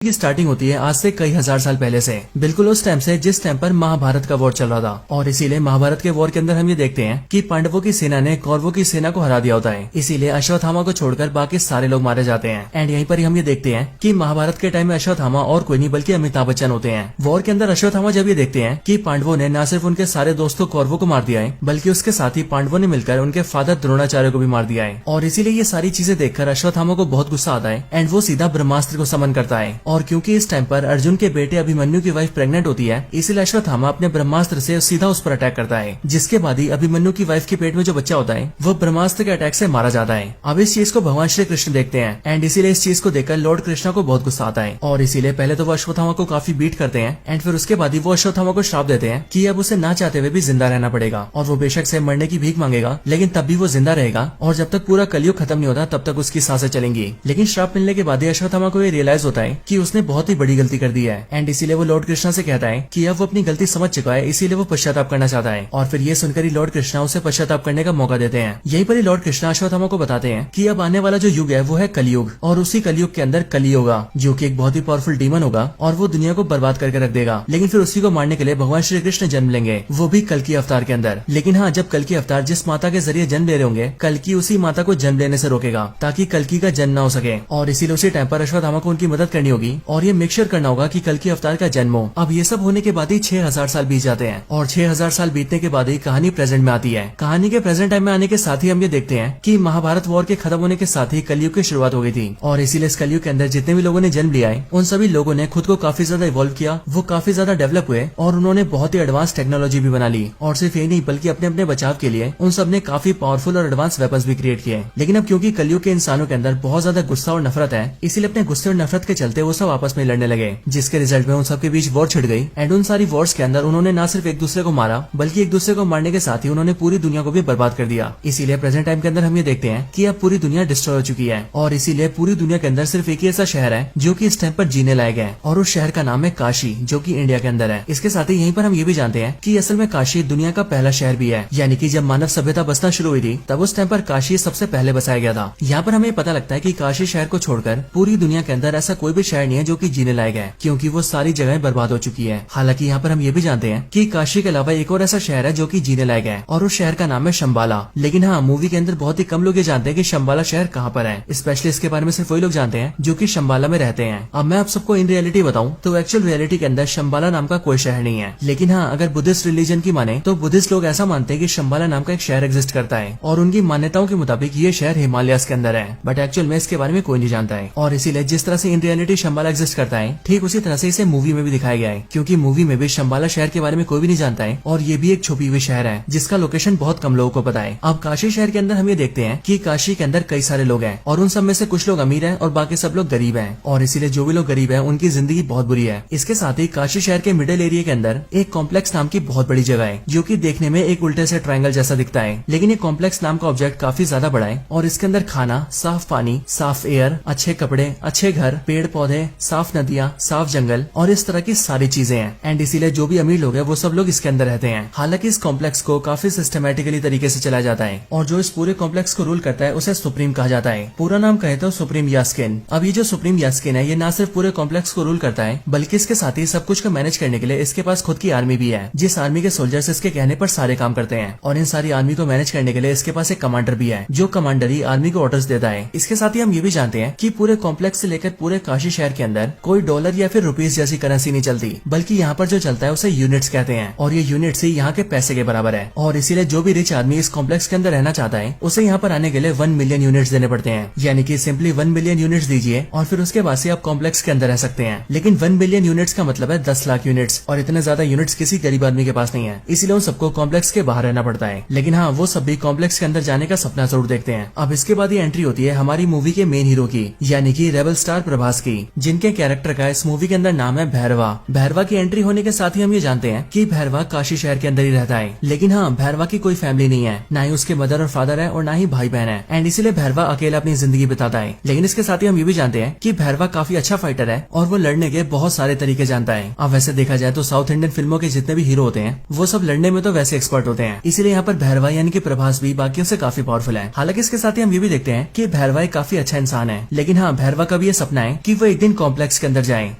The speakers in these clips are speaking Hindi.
की स्टार्टिंग होती है आज से कई हजार साल पहले से, बिल्कुल उस टाइम से जिस टाइम पर महाभारत का वॉर चल रहा था। और इसीलिए महाभारत के वॉर के अंदर हम ये देखते हैं कि पांडवों की सेना ने कौरवों की सेना को हरा दिया होता है। इसीलिए अश्वत्थामा को छोड़कर बाकी सारे लोग मारे जाते हैं। एंड यहीं पर ही हम ये देखते हैं कि महाभारत के टाइम में अश्वत्थामा और कोई नहीं बल्कि अमिताभ बच्चन होते हैं। वॉर के अंदर अश्वत्थामा जब ये देखते हैं कि पांडवों ने न सिर्फ उनके सारे दोस्तों कौरवों को मार दिया है, बल्कि उसके साथ ही पांडवों ने मिलकर उनके फादर द्रोणाचार्य को भी मार दिया है। और इसीलिए ये सारी चीजें देखकर अश्वत्थामा को बहुत गुस्सा आता है एंड वो सीधा ब्रह्मास्त्र को समन करता है। और क्योंकि इस टाइम पर अर्जुन के बेटे अभिमन्यु की वाइफ प्रेग्नेंट होती है, इसलिए अश्वत्थामा अपने ब्रह्मास्त्र से सीधा उस पर अटैक करता है, जिसके बाद ही अभिमन्यु की वाइफ के पेट में जो बच्चा होता है वो ब्रह्मास्त्र के अटैक से मारा जाता है। अब इस चीज को भगवान श्री कृष्ण देखते हैं एंड इसीलिए इस चीज को देखकर लॉर्ड कृष्णा को बहुत गुस्सा आता है। और इसीलिए पहले तो वो अश्वत्थामा को काफी बीट करते हैं एंड फिर उसके बाद ही वो अश्वत्थामा को श्राप देते हैं कि अब उसे ना चाहते हुए भी जिंदा रहना पड़ेगा और वो बेशक से मरने की भीख मांगेगा, लेकिन तब भी वो जिंदा रहेगा और जब तक पूरा कलयुग खत्म नहीं होता तब तक उसकी सांसें चलेंगी। लेकिन श्राप मिलने के बाद ही अश्वत्थामा को ये रियलाइज होता है कि उसने बहुत ही बड़ी गलती कर दी है एंड इसीलिए वो लॉर्ड कृष्णा से कहता है कि अब वो अपनी गलती समझ चुका है, इसीलिए वो पश्चाताप करना चाहता है। और फिर ये सुनकर ही लॉर्ड कृष्णा उसे पश्चाताप करने का मौका देते हैं। यहीं पर ही लॉर्ड कृष्णा अश्वत्थामा को बताते हैं कि अब आने वाला जो युग है वो है कलयुग, और उसी कलयुग के अंदर कली होगा जो कि एक बहुत ही पावरफुल डीमन होगा और वो दुनिया को बर्बाद करके रख देगा। लेकिन फिर उसी को मारने के लिए भगवान श्री कृष्ण जन्म लेंगे, वो भी कल की अवतार के अंदर। लेकिन हाँ, जब कल की अवतार जिस माता के जरिए जन्म ले रहे होंगे, कल की उसी माता को जन्म लेने से रोकेगा ताकि कल की का जन्म ना हो सके। और इसीलिए उसी टाइम पर अश्वत्थामा को उनकी मदद करनी होगी और ये मेक श्योर करना होगा कि कल की अवतार का जन्म हो। अब ये सब होने के बाद ही 6000 साल बीत जाते हैं और 6000 साल बीतने के बाद ही कहानी प्रेजेंट में आती है। कहानी के प्रेजेंट टाइम में आने के साथ ही हम ये देखते हैं कि महाभारत वॉर के खत्म होने के साथ ही कलयुग की शुरुआत हो गई थी। और इसीलिए इस कलयुग के अंदर जितने भी लोगों ने जन्म लिया है उन सभी लोगों ने खुद को काफी ज्यादा इवॉल्व किया, वो काफी ज्यादा डेवलप हुए और उन्होंने बहुत ही एडवांस टेक्नोलॉजी भी बना ली। और सिर्फ यही नहीं बल्कि अपने अपने बचाव के लिए उन सब ने काफी पावरफुल और एडवांस वेपन्स भी क्रिएट किए। लेकिन अब क्योंकि कलयुग के इंसानों के अंदर बहुत ज्यादा गुस्सा और नफरत है, इसीलिए अपने गुस्से और नफरत के चलते वो सब आपस में लड़ने लगे, जिसके रिजल्ट में उन सबके बीच वॉर छिड़ गई। एंड उन सारी वॉर्स के अंदर उन्होंने न सिर्फ एक दूसरे को मारा बल्कि एक दूसरे को मारने के साथ ही उन्होंने पूरी दुनिया को भी बर्बाद कर दिया। इसीलिए प्रेजेंट टाइम के अंदर हम ये देखते हैं कि अब पूरी दुनिया डिस्ट्रॉय हो चुकी है और इसीलिए पूरी दुनिया के अंदर सिर्फ एक ही ऐसा शहर है जो कि इस टाइम पर जीने लायक है, और उस शहर का नाम है काशी, जो कि इंडिया के अंदर है। इसके साथ ही यहीं पर हम ये भी जानते हैं कि असल में काशी दुनिया का पहला शहर भी है, यानी कि जब मानव सभ्यता बसना शुरू हुई थी तब उस टाइम पर काशी सबसे पहले बसाया गया था। यहाँ पर हमें पता लगता है कि काशी शहर को छोड़कर पूरी दुनिया के अंदर ऐसा कोई भी शहर नहीं है जो कि जीने लायक है, क्योंकि वो सारी जगहें बर्बाद हो चुकी है। हालांकि यहाँ पर हम ये भी जानते हैं कि काशी के अलावा एक और ऐसा शहर है जो कि जीने लायक है और उस शहर का नाम है शंबाला। लेकिन हाँ, मूवी के अंदर बहुत ही कम लोग ये जानते हैं कि शंबाला शहर कहाँ पर है। स्पेशली इसके बारे में सिर्फ वही लोग जानते हैं जो कि शंबाला में रहते हैं। अब मैं आप सबको इन रियलिटी बताऊं तो एक्चुअल रियलिटी के अंदर शंबाला नाम का कोई शहर नहीं है। लेकिन हाँ, अगर बुद्धिस्ट रिलीजन की माने तो बुद्धिस्ट लोग ऐसा मानते हैं कि शंबाला नाम का एक शहर एग्जिस्ट करता है और उनकी मान्यताओं के मुताबिक ये शहर हिमालयास के अंदर है, बट एक्चुअल में इसके बारे में कोई नहीं जानता है। और इसीलिए जिस तरह से इन रियलिटी शंबाला एग्जिस्ट करता है, ठीक उसी तरह से इसे मूवी में भी दिखाया गया है, क्योंकि मूवी में भी शंबाला शहर के बारे में कोई भी नहीं जानता है और ये भी एक छुपी हुई शहर है जिसका लोकेशन बहुत कम लोगों को पता है। अब काशी शहर के अंदर हम ये देखते हैं कि काशी के अंदर कई सारे लोग हैं और उन सब में से कुछ लोग अमीर हैं और बाकी सब लोग गरीब हैं, और इसीलिए जो भी लोग गरीब हैं उनकी जिंदगी बहुत बुरी है। इसके साथ ही काशी शहर के मिडिल एरिया के अंदर एक कॉम्प्लेक्स नाम की बहुत बड़ी जगह है जो कि देखने में एक उल्टे से ट्रायंगल जैसा दिखता है, लेकिन ये कॉम्प्लेक्स नाम का ऑब्जेक्ट काफी ज्यादा बड़ा है और इसके अंदर खाना, साफ पानी, साफ एयर, अच्छे कपड़े, अच्छे घर, पेड़ पौधे, साफ नदियाँ, साफ जंगल और इस तरह की सारी चीजें हैं। एंड इसीलिए जो भी अमीर लोग हैं वो सब लोग इसके अंदर रहते हैं। हालांकि इस कॉम्प्लेक्स को काफी सिस्टमैटिकली तरीके से चलाया जाता है और जो इस पूरे कॉम्प्लेक्स को रूल करता है उसे सुप्रीम कहा जाता है। पूरा नाम कहे तो सुप्रीम यास्किन। अब ये जो सुप्रीम यास्किन है ये न सिर्फ पूरे कॉम्प्लेक्स को रूल करता है बल्कि इसके साथ ही सब कुछ को मैनेज करने के लिए इसके पास खुद की आर्मी भी है, जिस आर्मी के सोल्जर्स इसके कहने पर सारे काम करते हैं। और इन सारी आर्मी को मैनेज करने के लिए इसके पास एक कमांडर भी है जो कमांडर ही आर्मी को ऑर्डर्स देता है। इसके साथ ही हम ये भी जानते हैं कि पूरे कॉम्प्लेक्स से लेकर पूरे काशी शहर के अंदर कोई डॉलर या फिर रुपीस जैसी करेंसी नहीं चलती, बल्कि यहाँ पर जो चलता है उसे यूनिट्स कहते हैं और ये यूनिट्स ही यहाँ के पैसे के बराबर है। और इसीलिए जो भी रिच आदमी इस कॉम्प्लेक्स के अंदर रहना चाहता है उसे यहाँ पर आने के लिए 1 मिलियन यूनिट्स देने पड़ते हैं, यानी कि सिंपली 1 मिलियन यूनिट्स दीजिए और फिर उसके बाद से आप कॉम्प्लेक्स के अंदर रह सकते हैं। लेकिन 1 मिलियन यूनिट्स का मतलब है 10 लाख यूनिट्स, और इतने ज्यादा यूनिट्स किसी गरीब आदमी के पास नहीं है, इसीलिए उन सबको कॉम्प्लेक्स के बाहर रहना पड़ता है। लेकिन हाँ, वो सब भी कॉम्प्लेक्स के अंदर जाने का सपना जरूर देखते हैं। अब इसके बाद ये एंट्री होती है हमारी मूवी के मेन हीरो की, यानी कि रेबल स्टार प्रभास की, जिनके कैरेक्टर का इस मूवी के अंदर नाम है भैरवा। भैरवा की एंट्री होने के साथ ही हम ये जानते हैं कि भैरवा काशी शहर के अंदर ही रहता है। लेकिन हाँ, भैरवा की कोई फैमिली नहीं है, ना ही उसके मदर और फादर है और ना ही भाई बहन है, एंड इसीलिए भैरवा अकेला अपनी जिंदगी बिताता है। लेकिन इसके साथ ही हम ये भी जानते हैं कि भैरवा काफी अच्छा फाइटर है और वो लड़ने के बहुत सारे तरीके जानता है। अब वैसे देखा जाए तो साउथ इंडियन फिल्मों के जितने भी हीरो होते हैं वो सब लड़ने में तो वैसे एक्सपर्ट होते हैं, इसीलिए यहाँ पर भैरवा यानी कि प्रभास भी बाकियों से काफी पावरफुल है। हालांकि इसके साथ ही हम ये भी देखते हैं कि भैरवा एक काफी अच्छा इंसान है। लेकिन हाँ, भैरवा का भी ये सपना है कि वो एक दिन दिन कॉम्प्लेक्स के अंदर जाएं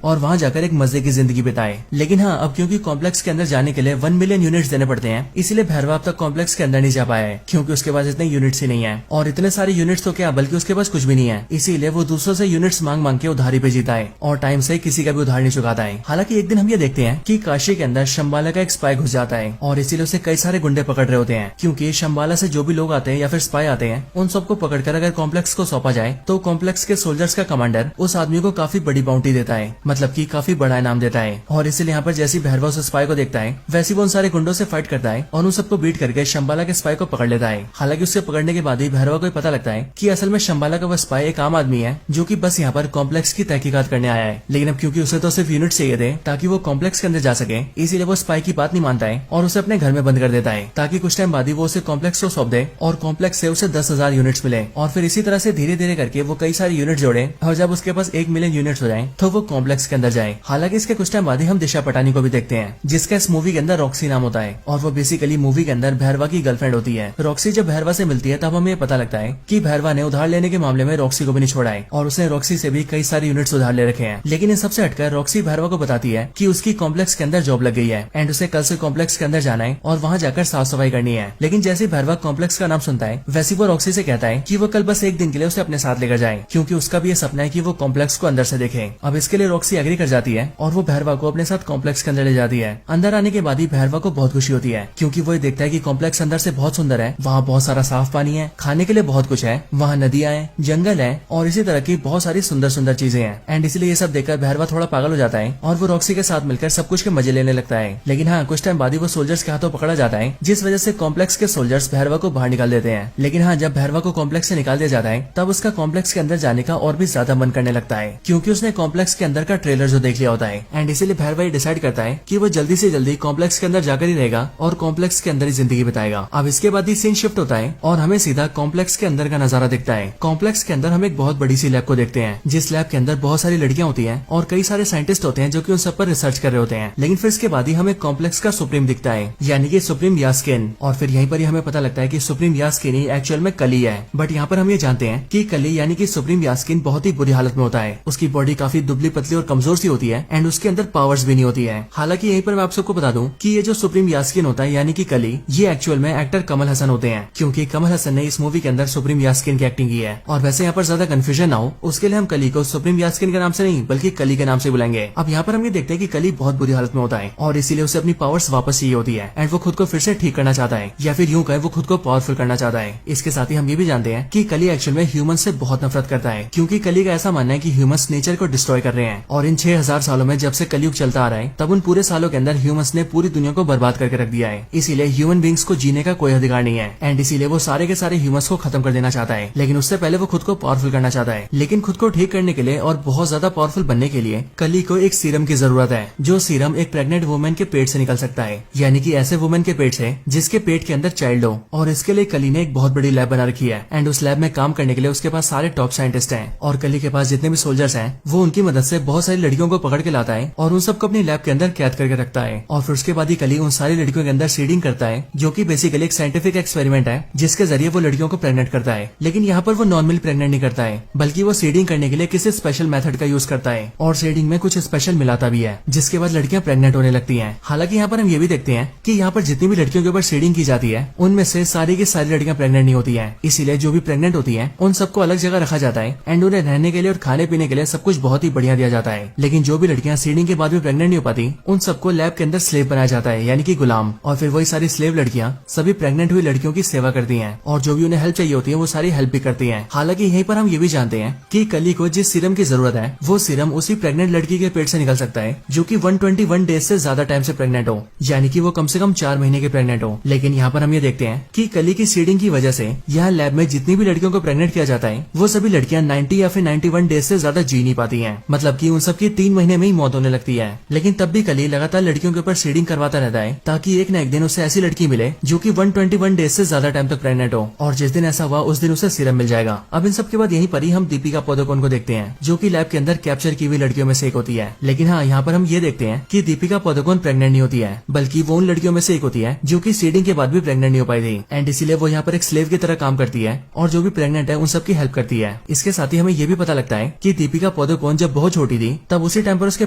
और वहाँ जाकर एक मजे की जिंदगी बिताएं। लेकिन हाँ, अब क्योंकि कॉम्प्लेक्स के अंदर जाने के लिए 1 मिलियन यूनिट्स देने पड़ते हैं, इसीलिए भैरवा अब तक कॉम्प्लेक्स के अंदर नहीं जा पाया है, क्योंकि उसके पास इतने यूनिट्स ही नहीं है। और इतने सारे यूनिट्स तो क्या, बल्कि उसके पास कुछ भी नहीं है। इसीलिए वो दूसरों से यूनिट्स मांग मांग के उधारी पे जीता है और टाइम से किसी का भी उधार नहीं चुकाता है। हालांकि एक दिन हम ये देखते हैं कि काशी के अंदर शंबाला का एक स्पाई घुस जाता है और इसीलिए उसे कई सारे गुंडे पकड़ रहे होते हैं, क्योंकि शंबाला से जो भी लोग आते हैं या फिर स्पाई आते हैं, उन सबको पकड़कर अगर कॉम्प्लेक्स को सौंपा जाए तो कॉम्प्लेक्स के सोल्जर्स का कमांडर उस आदमी को काफी बड़ी बाउंटी देता है, मतलब कि काफी बड़ा इनाम देता है। और इसीलिए यहाँ पर जैसी भैरवा उस स्पाई को देखता है, वैसी वो उन सारे गुंडों से फाइट करता है और उन सबको बीट करके शंबाला के स्पाई को पकड़ लेता है। हालांकि उसके पकड़ने के बाद ही भैरवा को पता लगता है कि असल में शंबाला का वो स्पाई एक आम आदमी है जो कि बस यहाँ पर कॉम्प्लेक्स की तहकीकात करने आया है। लेकिन अब क्योंकि उसे तो सिर्फ यूनिट चाहिए थे ताकि वो कॉम्प्लेक्स के अंदर जा सके, इसीलिए वो स्पाई की बात नहीं मानता है और उसे अपने घर में बंद कर देता है, ताकि कुछ टाइम बाद ही वो उसे कॉम्प्लेक्स को सौंप दे और कॉम्प्लेक्स से उसे 10,000 यूनिट्स मिले। और फिर इसी तरह से धीरे धीरे करके वो कई सारे यूनिट जोड़े और जब उसके पास 1 मिलियन यूनिट्स हो जाए तो वो कॉम्प्लेक्स के अंदर जाए। हालांकि इसके कुछ टाइम बाद ही हम दिशा पटानी को भी देखते हैं, जिसका इस मूवी के अंदर रॉक्सी नाम होता है और वो बेसिकली मूवी के अंदर भैरवा की गर्लफ्रेंड होती है। रॉक्सी जब भैरवा से मिलती है तब हमें पता लगता है कि भैरवा ने उधार लेने के मामले में रॉक्सी को भी नहीं छोड़ा है और उसने रॉक्सी से भी कई सारे यूनिट्स उधार ले रखे हैं। लेकिन इन सबसे हटकर रॉक्सी भैरवा को बताती है कि उसकी कॉम्प्लेक्स के अंदर जॉब लग गई है एंड उसे कल से कॉम्प्लेक्स के अंदर जाना है और वहाँ जाकर साफ सफाई करनी है। लेकिन जैसे भैरवा कॉम्प्लेक्स का नाम सुनता है, वैसे वो रॉक्सी से कहता है कि वो कल बस एक दिन के लिए उसे अपने साथ लेकर जाए, क्योंकि उसका भी ये सपना है कि वो कॉम्प्लेक्स को अंदर से देखे। अब इसके लिए रॉक्सी एग्री कर जाती है और वो भैरवा को अपने साथ कॉम्प्लेक्स के अंदर ले जाती है। अंदर आने के बाद ही भैरवा को बहुत खुशी होती है, क्योंकि वो ये देखता है कि कॉम्प्लेक्स अंदर से बहुत सुंदर है, वहाँ बहुत सारा साफ पानी है, खाने के लिए बहुत कुछ है, वहाँ नदियाँ हैं, जंगल है और इसी तरह की बहुत सारी सुंदर सुंदर चीजें हैं। एंड इसलिए ये सब देखकर भैरवा थोड़ा पागल हो जाता है और वो रॉक्सी के साथ मिलकर सब कुछ के मजे लेने लगता है। लेकिन हाँ, कुछ टाइम बाद ही वो सोल्जर्स के हाथों पकड़ा जाता है, जिस वजह से कॉम्प्लेक्स के सोल्जर्स भैरवा को बाहर निकाल देते हैं। लेकिन हाँ, जब भैरवा को कॉम्प्लेक्स से निकाल दिया जाता है तब उसका कॉम्प्लेक्स के अंदर जाने का और भी ज्यादा मन करने लगता है, क्योंकि उसने कॉम्प्लेक्स के अंदर का ट्रेलर जो देख लिया होता है। एंड इसीलिए भैरवा डिसाइड करता है कि वो जल्दी से जल्दी कॉम्प्लेक्स के अंदर जाकर ही रहेगा और कॉम्प्लेक्स के अंदर ही जिंदगी बिताएगा। अब इसके बाद ही सीन शिफ्ट होता है और हमें सीधा कॉम्प्लेक्स के अंदर का नजारा दिखता है। कॉम्प्लेक्स के अंदर हम एक बहुत बड़ी सी लैब को देखते हैं, जिस लैब के अंदर बहुत सारी लड़कियां होती हैं और कई सारे साइंटिस्ट होते हैं जो कि उन सब पर रिसर्च कर रहे होते हैं। लेकिन फिर इसके बाद ही हमें कॉम्प्लेक्स का सुप्रीम दिखता है, यानी कि सुप्रीम यास्किन। और फिर यहीं पर ही हमें पता लगता है कि सुप्रीम यास्किन ही एक्चुअल में कली है। बट यहाँ पर हम ये जानते हैं कि कली यानी कि सुप्रीम यास्किन बहुत ही बुरी हालत में होता है। उसकी बॉडी काफी दुबली पतली और कमजोर सी होती है एंड उसके अंदर पावर्स भी नहीं होती है। हालांकि यहीं पर मैं आप सबको बता दूं कि ये जो सुप्रीम यास्किन होता है यानी कि कली, ये एक्चुअल में एक्टर कमल हसन होते हैं, क्योंकि कमल हसन ने इस मूवी के अंदर सुप्रीम यास्किन की एक्टिंग की है। और वैसे यहाँ पर ज्यादा कंफ्यूजन ना हो उसके लिए हम कली को सुप्रीम यास्किन के नाम से नहीं बल्कि कली के नाम से बुलाएंगे। अब यहाँ पर हम ये देखते हैं कि कली बहुत बुरी हालत में होता है और इसीलिए उसे अपनी पावर्स वापस चाहिए होती है एंड वो खुद को फिर से ठीक करना चाहता है, या फिर यूं कहे वो खुद को पावरफुल करना चाहता है। इसके साथ ही हम ये भी जानते हैं कि कली एक्चुअल में ह्यूमन से बहुत नफरत करता है, क्योंकि कली का ऐसा मानना है कि ह्यूमंस नेचर को डिस्ट्रॉय कर रहे हैं। और इन 6000 सालों में जब से कलयुग चलता आ रहा है तब उन पूरे सालों के अंदर ह्यूमंस ने पूरी दुनिया को बर्बाद करके रख दिया है। इसीलिए ह्यूमन बींग्स को जीने का कोई अधिकार नहीं है एंड इसीलिए वो सारे के सारे ह्यूमंस को खत्म कर देना चाहता है। लेकिन उससे पहले वो खुद को पावरफुल करना चाहता है। लेकिन खुद को ठीक करने के लिए और बहुत ज्यादा पावरफुल बनने के लिए कली को एक सीरम की जरूरत है, जो सीरम एक प्रेग्नेंट वुमेन के पेट से निकल सकता है, यानी कि ऐसे वुमेन के पेट से जिसके पेट के अंदर चाइल्ड हो। और इसके लिए कली ने एक बहुत बड़ी लैब बना रखी है एंड उस लैब में काम करने के लिए उसके पास सारे टॉप साइंटिस्ट हैं और कली के पास जितने भी सोल्जर्स हैं वो उनकी मदद से बहुत सारी लड़कियों को पकड़ के लाता है और उन सबको अपनी लैब के अंदर कैद करके रखता है। और फिर उसके बाद ही कली उन सारी लड़कियों के अंदर सीडिंग करता है, जो कि बेसिकली एक साइंटिफिक एक्सपेरिमेंट है जिसके जरिए वो लड़कियों को प्रेग्नेंट करता है। लेकिन यहाँ पर वो नॉर्मली प्रेग्नेंट नहीं करता है, बल्कि वो सीडिंग करने के लिए किसी स्पेशल मेथड का यूज करता है और सीडिंग में कुछ स्पेशल मिलाता भी है, जिसके बाद लड़कियां प्रेग्नेंट होने लगती हैं। हालांकि यहाँ पर हम ये भी देखते हैं कि यहाँ पर जितनी भी लड़कियों के ऊपर सीडिंग की जाती है उनमें से सारी की सारी लड़कियां प्रेग्नेंट नहीं होती है। इसीलिए जो भी प्रेग्नेंट होती है उन सबको अलग जगह रखा जाता है एंड उन्हें रहने के लिए और खाने पीने के लिए सब कुछ बहुत ही बढ़िया दिया जाता है। लेकिन जो भी लड़कियां सीडिंग के बाद भी प्रेग्नेंट नहीं हो पाती उन सबको लैब के अंदर स्लेव बनाया जाता है, यानी कि गुलाम। और फिर वही सारी स्लेव लड़कियां सभी प्रेग्नेंट हुई लड़कियों की सेवा करती हैं और जो भी उन्हें हेल्प चाहिए होती है वो सारी हेल्प भी करती हैं। हालांकि यहीं पर हम ये भी जानते हैं कि कली को जिस सीरम की जरूरत है वो सीरम उसी प्रेग्नेंट लड़की के पेट से निकल सकता है जो कि 121 डेज से ज्यादा टाइम से प्रेग्नेंट हो, यानी कि वो कम से कम 4 महीने के प्रेग्नेंट हो। लेकिन यहाँ पर हम ये देखते हैं कि कली की सीडिंग की वजह से यहाँ लैब में जितनी भी लड़कियों को प्रेग्नेंट किया जाता है वो सभी लड़कियां 90 या फिर 91 डेज से ज्यादा जी नहीं पाती हैं, मतलब कि उन सबकी 3 महीने में ही मौत होने लगती है। लेकिन तब भी कली लगातार लड़कियों के ऊपर सीडिंग करवाता रहता है ताकि एक न एक दिन उसे ऐसी लड़की मिले जो कि 121 डेज से ज्यादा टाइम तक प्रेग्नेंट हो, और जिस दिन ऐसा हुआ उस दिन उसे सीरम मिल जाएगा। अब इन सब के बाद यहीं पर ही हम दीपिका पादुकोण को देखते हैं, जो कि लैब के अंदर कैप्चर की हुई लड़कियों में से एक होती है। लेकिन हाँ, यहाँ पर हम ये देखते हैं कि दीपिका पादुकोण प्रेग्नेंट नहीं होती है, बल्कि वो उन लड़कियों में से एक होती है जो कि सीडिंग के बाद भी प्रेग्नेंट नहीं हो पाई थी एंड इसीलिए वो यहाँ पर एक स्लेव की तरह काम करती है और जो भी प्रेग्नेंट है उन सबकी हेल्प करती है। इसके साथ ही हमें ये भी पता लगता है कि दीपिका पदुकोण जब बहुत छोटी थी तब उसी टाइम पर उसके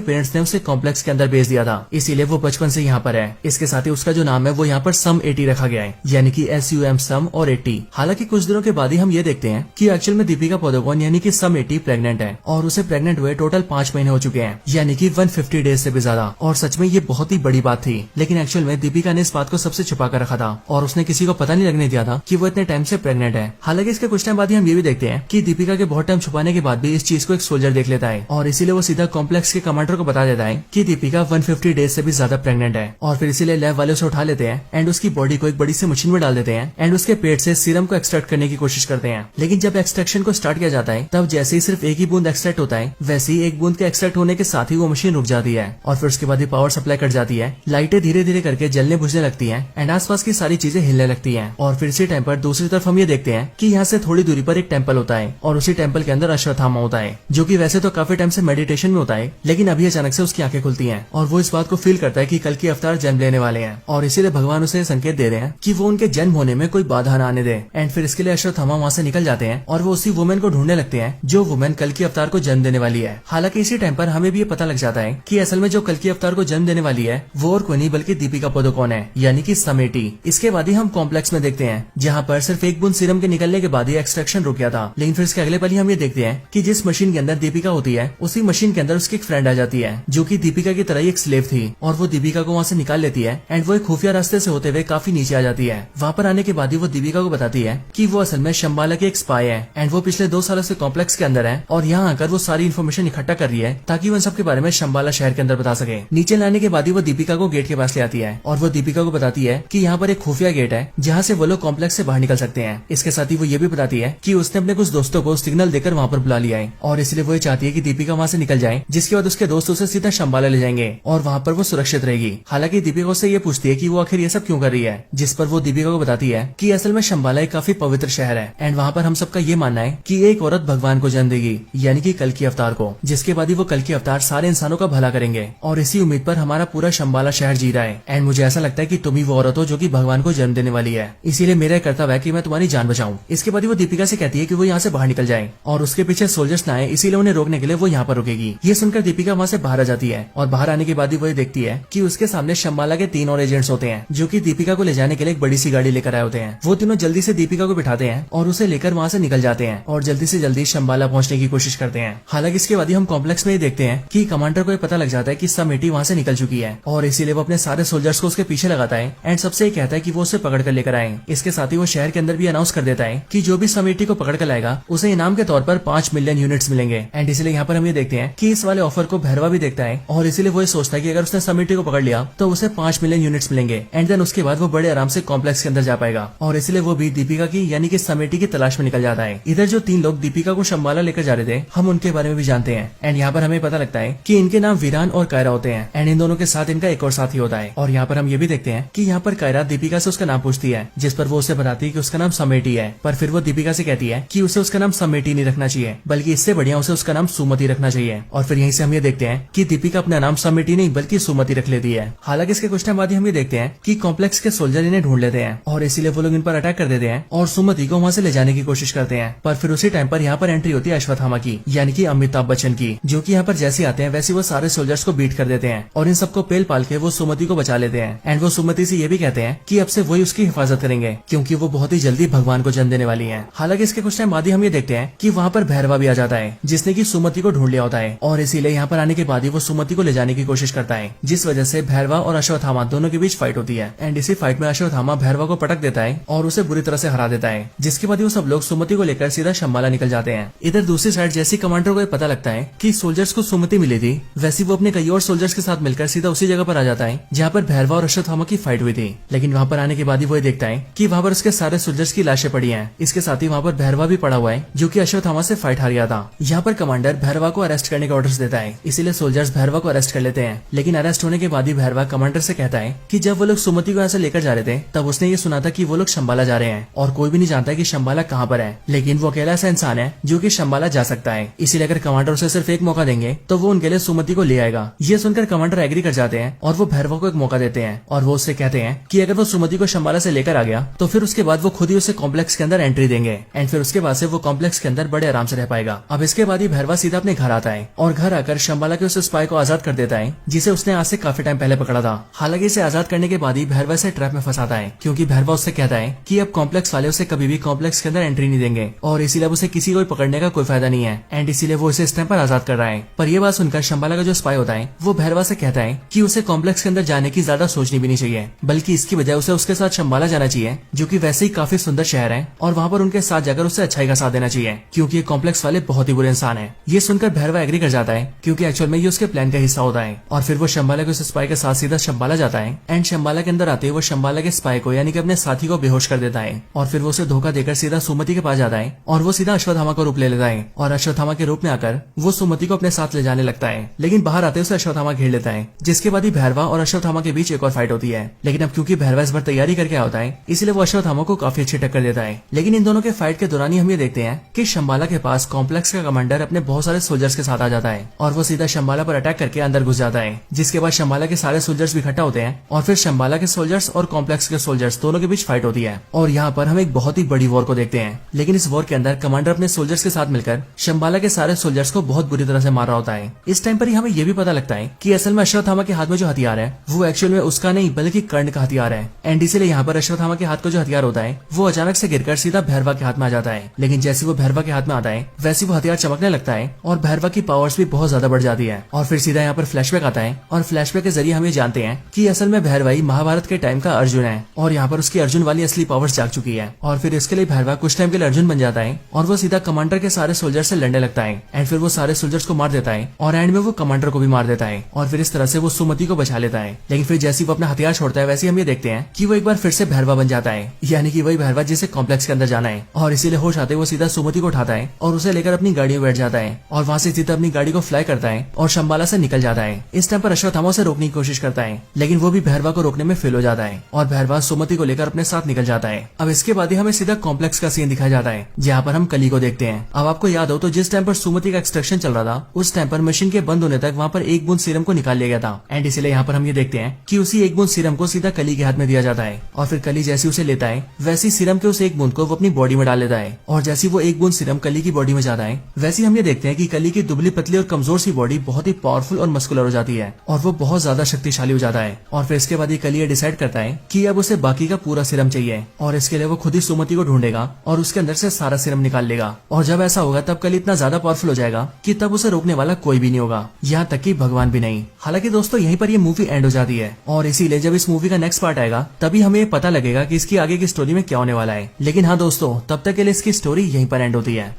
पेरेंट्स ने उसे कॉम्प्लेक्स के अंदर भेज दिया था, इसीलिए वो बचपन से यहाँ पर है। इसके साथ ही उसका जो नाम है वो यहाँ पर सम 80 रखा गया है, यानी कि SUM सम और 80। हालांकि कुछ दिनों के बाद ही हम ये देखते हैं कि एक्चुअल में दीपिका पदुकोण यानी कि सम 80 प्रेग्नेंट है और उसे प्रेग्नेंट हुए टोटल 5 महीने हो चुके हैं, यानी कि 150 डेज से भी ज्यादा। और सच में ये बहुत ही बड़ी बात थी, लेकिन एक्चुअल में दीपिका ने इस बात को सबसे छुपा कर रखा था और उसने किसी को पता नहीं लगने दिया था कि वो इतने टाइम से प्रेग्नेंट है। हालांकि इसके कुछ टाइम बाद ही हम ये भी देखते हैं कि दीपिका के बहुत टाइम छुपाने के बाद भी इस चीज को एक सोल्जर देख लेता है और इसीलिए वो सीधा कॉम्प्लेक्स के कमांडर को बता देता है कि दीपिका 150 डेज से भी ज्यादा प्रेग्नेंट है। और फिर इसीलिए लैब वाले उसे उठा लेते हैं एंड उसकी बॉडी को एक बड़ी सी मशीन में डाल देते हैं एंड उसके पेट से सीरम को एक्सट्रैक्ट करने की कोशिश करते हैं। लेकिन जब एक्सट्रैक्शन को स्टार्ट किया जाता है तब जैसे ही सिर्फ एक ही बूंद एक्सट्रैक्ट होता है, वैसे ही एक बूंद के एक्सट्रैक्ट होने के साथ ही वो मशीन रुक जाती है और फिर उसके बाद ही पावर सप्लाई कट जाती है, लाइटें धीरे धीरे करके जलने बुझने लगती है एंड आसपास की सारी चीजें हिलने लगती है। और फिर इसी टाइम पर दूसरी तरफ हम ये देखते हैं कि यहाँ से थोड़ी दूरी पर एक टेम्पल होता है और उसी टेम्पल के अंदर अश्वत्थामा होता है, जो कि वैसे तो काफी टाइम से मेडिटेशन में होता है, लेकिन अभी अचानक से उसकी आंखें खुलती हैं और वो इस बात को फील करता है कि कल की अवतार जन्म लेने वाले हैं और इसीलिए भगवान उसे संकेत दे रहे हैं कि वो उनके जन्म होने में कोई बाधा न आने दे। एंड फिर इसके लिए अश्वत्थामा वहाँ से निकल जाते हैं और वो उसी वुमेन को ढूंढने लगते हैं जो वुमेन कल की अवतार को जन्म देने वाली है। हालांकि इसी टाइम पर हमें भी ये पता लग जाता है कि असल में जो कल की अवतार को जन्म देने वाली है वो और कोई नहीं बल्कि दीपिका पदुकोण है, यानी कि सम 80। इसके बाद ही हम कॉम्प्लेक्स में देखते हैं जहाँ पर सिर्फ एक बूंद सीरम के निकलने के बाद ही एक्सट्रैक्शन रुक गया था। लेकिन फिर इसके अगले पल ही हम ये देखते हैं कि जिस मशीन के अंदर दीपिका होती है उसी मशीन के अंदर उसकी एक फ्रेंड आ जाती है जो कि दीपिका की तरह ही एक स्लेव थी और वो दीपिका को वहाँ से निकाल लेती है एंड वो एक खुफिया रास्ते से होते हुए काफी नीचे आ जाती है। वहाँ पर आने के बाद ही वो दीपिका को बताती है कि वो असल में शंबाला की एक स्पाई है एंड वो पिछले 2 सालों से कॉम्प्लेक्स के अंदर है और यहाँ आकर वो सारी इन्फॉर्मेशन इकट्ठा कर रही है ताकि वो इन सब के बारे में शंबाला शहर के अंदर बता सके। नीचे लाने के बाद ही वो दीपिका को गेट के पास ले आती है और वो दीपिका को बताती है कि यहाँ पर एक खुफिया गेट है जहाँ से वो लोग कॉम्प्लेक्स से बाहर निकल सकते हैं। इसके साथ ही वो ये भी बताती है कि उसने अपने कुछ दोस्तों को सिग्नल देकर वहाँ पर बुला लिया है और इसलिए वो चाहती है कि दीपिका वहाँ से निकल जाए, जिसके बाद उसके दोस्त उसे सीधा शंबाला ले जाएंगे और वहाँ पर वो सुरक्षित रहेगी। हालांकि दीपिका उससे ये पूछती है कि वो आखिर ये सब क्यों कर रही है, जिस पर वो दीपिका को बताती है कि असल में शंबाला एक काफी पवित्र शहर है एंड वहाँ पर हम सबका ये मानना है कि एक औरत भगवान को जन्म देगी, यानी कि कल की अवतार को, जिसके बाद ही वो कल की अवतार सारे इंसानों का भला करेंगे। और इसी उम्मीद पर हमारा पूरा शंबाला शहर जी रहा है एंड मुझे ऐसा लगता है कि तुम ही वो औरत हो जो कि भगवान को जन्म देने वाली है, इसीलिए मेरा कर्तव्य है कि मैं तुम्हारी जान बचाऊं। इसके बाद वो दीपिका से कहती है कि वो यहाँ से बाहर निकल जाए और उसके पीछे सोल्जर्स न आए, इसीलिए उन्हें रोकने के लिए वो यहाँ पर रुकेगी। ये सुनकर दीपिका वहाँ से बाहर आ जाती है और बाहर आने के बाद ही वो देखती है कि उसके सामने शंबाला के 3 और एजेंट्स होते हैं जो कि दीपिका को ले जाने के लिए एक बड़ी सी गाड़ी लेकर आए होते हैं। वो तीनों जल्दी से दीपिका को बिठाते हैं और उसे लेकर वहाँ से निकल जाते हैं और जल्दी से जल्दी शंबाला पहुँचने की कोशिश करते हैं। हालांकि इसके बाद ही हम कॉम्प्लेक्स में ही देखते हैं कि कमांडर को पता लग जाता है कि सम 80 वहाँ से निकल चुकी है और इसीलिए वो अपने सारे सोल्जर्स को उसके पीछे लगाता है एंड सबसे कहता है कि वो उसे पकड़ कर लेकर आए। इसके साथ ही वो शहर के अंदर भी अनाउंस कर देता है कि जो भी सम 80 को पकड़ कर लाएगा उसे इनाम के तौर पर 5 मिलियन यूनिट्स मिलेंगे। एंड इसलिए यहाँ पर हम ये देखते हैं कि इस वाले ऑफर को भैरवा भी देखता है और इसीलिए वो सोचता है कि अगर उसने सम 80 को पकड़ लिया तो उसे 5 मिलियन यूनिट्स मिलेंगे एंड देन उसके बाद वो बड़े आराम से कॉम्प्लेक्स के अंदर जा पाएगा। और इसलिए वो भी दीपिका की यानी कि सम 80 की तलाश में निकल जाता है। इधर जो 3 लोग दीपिका को शंबाला लेकर जा रहे थे हम उनके बारे में भी जानते हैं एंड यहाँ पर हमें पता लगता है कि इनके नाम वीरान और कायरा होते हैं एंड इन दोनों के साथ इनका एक और साथी होता है। और यहाँ पर हम ये भी देखते हैं कि यहाँ पर कायरा दीपिका से उसका नाम पूछती है, जिस पर वो उसे बताती है कि उसका नाम सम 80 है, पर फिर वो दीपिका से कहती है कि उसे उसका नाम सम 80 नहीं रखना चाहिए बल्कि इससे बढ़िया उसे उसका नाम सुमति रखना चाहिए। और फिर यहीं से हम ये देखते हैं कि दीपिका अपना नाम सम 80 नहीं बल्कि सुमति रख लेती है। हालांकि इसके कुछ टाइम बाद हम ये देखते हैं कि कॉम्प्लेक्स के सोल्जर इन्हें ढूंढ लेते हैं और इसीलिए वो लोग इन पर अटैक कर देते हैं और सुमति को वहाँ से ले जाने की कोशिश करते हैं। पर फिर उसी टाइम पर यहाँ पर एंट्री होती है अश्वत्थामा की, यानी कि अमिताभ बच्चन की, जो कि यहाँ पर जैसे आते हैं वैसे वो सारे सोल्जर्स को बीट कर देते हैं और इन सबको पेल पाल के वो सुमति को बचा लेते हैं। एंड वो सुमति से ये भी कहते हैं कि अब से वही उसकी हिफाजत करेंगे क्योंकि वो बहुत ही जल्दी भगवान को जन्म देने वाली है। हालांकि इसके कुछ टाइम बाद ही हम ये देखते हैं कि वहाँ पर भैरवा भी आ जाता है जिसने की सुमति को ढूंढ लिया होता है और इसीलिए यहाँ पर आने के बाद ही वो सुमति को ले जाने की कोशिश करता है, जिस वजह से भैरवा और अश्वत्थामा दोनों के बीच फाइट होती है। एंड इसी फाइट में अश्वत्थामा भैरवा को पटक देता है और उसे बुरी तरह से हरा देता है, जिसके बाद वो सब लोग सुमति को लेकर सीधा शंबाला निकल जाते हैं। इधर दूसरी साइड जैसी कमांडर को पता लगता है कि सोल्जर्स को सुमति मिली थी, वैसे वो अपने कई और सोल्जर्स के साथ मिलकर सीधा उसी जगह पर आ जाता है जहाँ पर भैरवा और अश्वत्थामा की फाइट हुई थी। लेकिन वहाँ पर आने के बाद ही वो देखता है कि वहाँ पर उसके सारे सोल्जर्स की लाशें पड़ी हैं। इसके साथ ही वहाँ पर भैरवा भी पड़ा हुआ है जो कि अश्वत्थामा से फाइट हार गया था। यहाँ पर कमांडर भैरवा को अरेस्ट करने के ऑर्डर्स देता है, इसीलिए सोल्जर्स भैरवा को अरेस्ट कर लेते हैं। लेकिन अरेस्ट होने के बाद ही भैरवा कमांडर से कहता है कि जब वो लोग सुमति को यहाँ से लेकर जा रहे थे तब उसने ये सुना था कि वो लोग शंबाला जा रहे हैं और कोई भी नहीं जानता कि शंबाला कहाँ पर है, लेकिन वो अकेला ऐसा इंसान है जो कि शंबाला जा सकता है। इसीलिए अगर कमांडर उसे सिर्फ एक मौका देंगे तो वो उनके लिए सुमति को ले आएगा। ये सुनकर कमांडर एग्री कर जाते हैं और वो भैरवा को एक मौका देते हैं और वो उससे कहते हैं कि अगर वो सुमति को शंबाला से लेकर आ गया तो फिर उसके बाद वो खुद ही उसे कॉम्प्लेक्स के अंदर एंट्री देंगे एंड फिर उसके बाद से वो कॉम्प्लेक्स के अंदर बड़े आराम से रह पाएगा। अब इसके बाद ही भैरवा भैरवा सीधा अपने घर आता है और घर आकर शंबाला के उस स्पाई को आजाद कर देता है जिसे उसने आज से काफी टाइम पहले पकड़ा था। हालांकि इसे आजाद करने के बाद ही भैरवा से ट्रैप में फंसाता है, क्योंकि भैरवा उससे कहता है कि अब कॉम्प्लेक्स वाले उसे कभी भी कॉम्प्लेक्स के अंदर एंट्री नहीं देंगे और इसीलिए उसे किसी को पकड़ने का कोई फायदा नहीं है एंड इसीलिए वो इसे इस टाइम पर आजाद कर रहा है। पर यह बात सुनकर शंबाला का जो स्पाई होता है वो भैरवा से कहता है कि उसे कॉम्प्लेक्स के अंदर जाने की ज्यादा सोचनी भी नहीं चाहिए, बल्कि इसकी बजाय उसे उसके साथ शंबाला जाना चाहिए जो कि वैसे ही काफी सुंदर शहर है और वहाँ पर उनके साथ जाकर उसे अच्छाई का साथ देना चाहिए, क्योंकि ये कॉम्प्लेक्स वाले बहुत ही बुरे इंसान है। ये सुनकर भैरवा एग्री कर जाता है क्योंकि एक्चुअल में ये उसके प्लान का हिस्सा होता है और फिर वो शंबाला के उस स्पाई के साथ सीधा शंबाला जाता है एंड शंबाला के अंदर आते वो शंबाला के स्पाई को यानी कि अपने साथी को बेहोश कर देता है और फिर वो उसे धोखा देकर सीधा सुमति के पास जाता है और वो सीधा अश्वत्थामा का रूप ले लेता है और अश्वत्थामा के रूप में आकर वो सुमति को अपने साथ ले जाने लगता है। लेकिन बाहर आते उसे अश्वत्थामा घेर लेता है, जिसके बाद ही भैरवा और अश्वत्थामा के बीच एक और फाइट होती है। लेकिन अब क्योंकि भैरवा इस बार तैयारी करके आया होता है इसलिए वो अश्वत्थामा को काफी अच्छी टक्कर देता है। लेकिन इन दोनों के फाइट के दौरान ही हम ये देखते हैं कि शंबाला के पास कॉम्प्लेक्स का कमांडर अपने बहुत सारे सोल्जर्स के साथ आ जाता है और वो सीधा शंबाला पर अटैक करके अंदर घुस जाता है, जिसके बाद शंबाला के सारे सोल्जर्स भी इकट्ठा होते हैं और फिर शंबाला के सोल्जर्स और कॉम्प्लेक्स के सोल्जर्स दोनों के बीच फाइट होती है और यहाँ पर हम एक बहुत ही बड़ी वॉर को देखते हैं। लेकिन इस वॉर के अंदर कमांडर अपने सोल्जर्स के साथ मिलकर शंबाला के सारे सोल्जर्स को बहुत बुरी तरह से मार रहा होता है। इस टाइम पर ही हमें ये भी पता लगता है कि असल में अश्वत्थामा के हाथ में जो हथियार है वो एक्चुअल में उसका नहीं बल्कि कर्ण का हथियार है एंड इसीलिए यहाँ पर अश्वत्थामा के हाथ का जो हथियार होता है वो अचानक से गिरकर सीधा भैरवा के हाथ में आ जाता है। लेकिन जैसे वो भैरवा के हाथ में आता है वैसे वो हथियार चमकने लगता है और भैरवा की पावर्स भी बहुत ज्यादा बढ़ जाती है और फिर सीधा यहाँ पर फ्लैशबैक आता है और फ्लैशबैक के जरिए हम ये जानते हैं कि असल में भैरवा ही महाभारत के टाइम का अर्जुन है और यहाँ पर उसकी अर्जुन वाली असली पावर्स जाग चुकी है और फिर इसके लिए भैरवा कुछ टाइम के लिए अर्जुन बन जाता है और वो सीधा कमांडर के सारे सोल्जर से लड़ने लगता है एंड फिर वो सारे सोल्जर्स को मार देता है और एंड में वो कमांडर को भी मार देता है और फिर इस तरह से वो सुमति को बचा लेता है। लेकिन फिर जैसे वो अपना हथियार छोड़ता है वैसे हम ये देखते हैं कि वो एक बार फिर से भैरवा बन जाता है, यानी कि वही भैरवा जिसे कॉम्प्लेक्स के अंदर जाना है और इसीलिए होश आते वो सीधा सुमति को उठाता है और उसे लेकर अपनी गाड़ी में बैठ जाता है और वहाँ से सीधा अपनी गाड़ी को फ्लाई करता है और शंबाला से निकल जाता है। इस टाइम पर अश्वत्थामा से रोकने की कोशिश करता है लेकिन वो भी भैरवा को रोकने में फेल हो जाता है और भैरवा सुमति को लेकर अपने साथ निकल जाता है। अब इसके बाद ही हमें सीधा कॉम्प्लेक्स का सीन दिखाया जाता है जहाँ पर हम कली को देखते हैं। अब आपको याद हो तो जिस टाइम पर सुमति का एक्सट्रैक्शन चल रहा था उस टाइम पर मशीन के बंद होने तक वहाँ पर एक बूंद सीरम को निकाल लिया गया था एंड इसलिए यहाँ पर हम ये देखते हैं कि उसी एक बूंद सीरम को सीधा कली के हाथ में दिया जाता है और फिर कली जैसी उसे लेता है वैसी सीरम के उस एक बूंद को वो अपनी बॉडी में डाल लेता है और जैसी वो एक बूंद सीरम कली की बॉडी में जाता है वैसे हम ये देखते हैं कि कली की दुबली पतली और कमजोर सी बॉडी बहुत ही पावरफुल और मस्कुलर हो जाती है और वो बहुत ज्यादा शक्तिशाली हो जाता है। और फिर इसके बाद ये कली ये डिसाइड करता है कि अब उसे बाकी का पूरा सीरम चाहिए और इसके लिए वो खुद ही सुमति को ढूंढेगा और उसके अंदर से सारा सीरम निकाल लेगा और जब ऐसा होगा तब कली इतना ज्यादा पावरफुल हो जाएगा कि तब उसे रोकने वाला कोई भी नहीं होगा, यहाँ तक कि भगवान भी नहीं। हालांकि दोस्तों यहीं पर ये मूवी एंड हो जाती है और इसीलिए जब इस मूवी का नेक्स्ट पार्ट आएगा तभी हमें ये पता लगेगा कि इसकी आगे की स्टोरी में क्या होने वाला है। लेकिन हाँ दोस्तों, तब तक के लिए इसकी स्टोरी यहीं पर एंड होती है।